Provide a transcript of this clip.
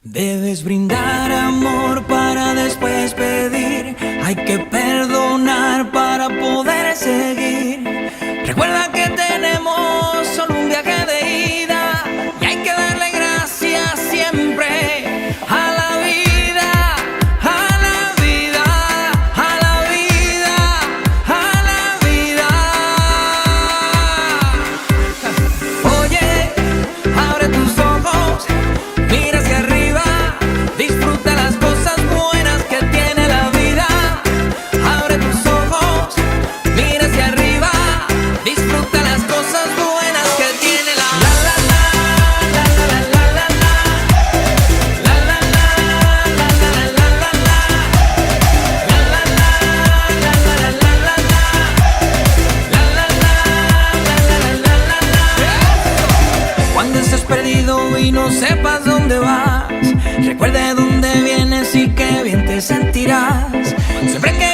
Debes brindar amor para después pedir. Hay que perdonar para poder seguir. Recuerda que tenemos solo un viaje de ida y hay que darle gracias siempre a la vida, a la vida, a la vida, a la vida. Oye, abre tus ojos, mira hacia arriba. Disfruta las cosas buenas que tiene la vida. Abre tus ojos, mira hacia arriba. Disfruta las cosas buenas que tiene la vida. La la la la la la la la la la la la la la. Cuando estés perdido y no sepas dónde vas, recuerde dónde vienes y qué bien te sentirás. Siempre que